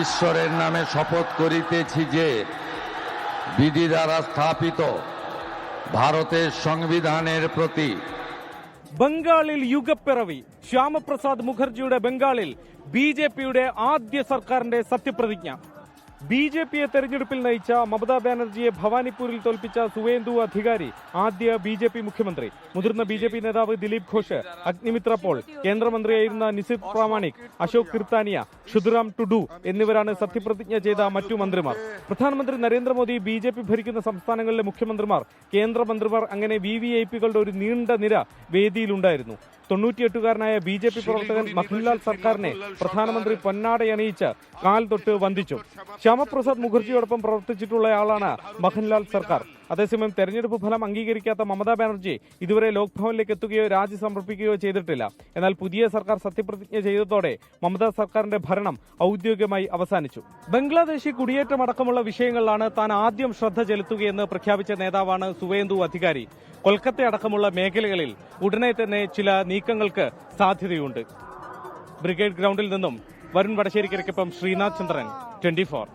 ঈশ্বরের নামে শপথ করিতেছি যে বিধি দ্বারা স্থাপিত ভারতের সংবিধানের প্রতি ബംഗാളിൽ യുഗപ്പിറവി. ശ്യാമപ്രസാദ് മുഖർജിയുടെ ബംഗാളിൽ ബിജെപിയുടെ ആദ്യ സർക്കാരിന്റെ സത്യപ്രതിജ്ഞ. ബിജെപിയെ തെരഞ്ഞെടുപ്പിൽ നയിച്ച മമതാ ബാനർജിയെ ഭവാനിപ്പൂരിൽ തോൽപ്പിച്ച സുവേന്ദു അധികാരി ആദ്യ ബിജെപി മുഖ്യമന്ത്രി. മുതിർന്ന ബിജെപി നേതാവ് ദിലീപ് ഘോഷ്, അഗ്നിമിത്ര പോൾ, കേന്ദ്രമന്ത്രിയായിരുന്ന നിസിത് പ്രാമാണിക്, അശോക് കിർത്താനിയ, ക്ഷുദ്റാം ടുഡു എന്നിവരാണ് സത്യപ്രതിജ്ഞ ചെയ്ത മറ്റു മന്ത്രിമാർ. പ്രധാനമന്ത്രി നരേന്ദ്രമോദി ബിജെപി ഭരിക്കുന്ന സംസ്ഥാനങ്ങളിലെ മുഖ്യമന്ത്രിമാർ, കേന്ദ്രമന്ത്രിമാർ അങ്ങനെ വിവിഐപികളുടെ ഒരു നീണ്ട നിര വേദിയിലുണ്ടായിരുന്നു. 98-കാരനായ ബിജെപി പ്രവർത്തകൻ മഖൻലാൽ സർക്കാരിനെ പ്രധാനമന്ത്രി പൊന്നാടയണിയിച്ച് കാൽ തൊട്ട് വന്ദിച്ചു. ശ്യാമപ്രസാദ് മുഖർജിയോടൊപ്പം പ്രവർത്തിച്ചിട്ടുള്ളയാളാണ് മഖൻലാൽ സർക്കാർ. അതേസമയം തെരഞ്ഞെടുപ്പ് ഫലം അംഗീകരിക്കാത്ത മമതാ ബാനർജി ഇതുവരെ ലോക്ഭവനിലേക്ക് എത്തുകയോ രാജി സമർപ്പിക്കുകയോ ചെയ്തിട്ടില്ല. എന്നാൽ പുതിയ സർക്കാർ സത്യപ്രതിജ്ഞ ചെയ്തതോടെ മമതാ സർക്കാരിന്റെ ഭരണം ഔദ്യോഗികമായി അവസാനിച്ചു. ബംഗ്ലാദേശി കുടിയേറ്റം അടക്കമുള്ള വിഷയങ്ങളിലാണ് താൻ ആദ്യം ശ്രദ്ധ ചെലുത്തുകയെന്ന് പ്രഖ്യാപിച്ച നേതാവാണ് സുവേന്ദു അധികാരി. കൊൽക്കത്ത അടക്കമുള്ള മേഖലകളിൽ ഉടനെ തന്നെ ചില നീക്കങ്ങൾക്ക് സാധ്യതയുണ്ട്. ബ്രിഗേഡ് ഗ്രൗണ്ടിൽ നിന്നും വരുൺ വടശ്ശേരിക്കരയ്ക്കൊപ്പം ശ്രീനാഥ് ചന്ദ്രൻ, 24.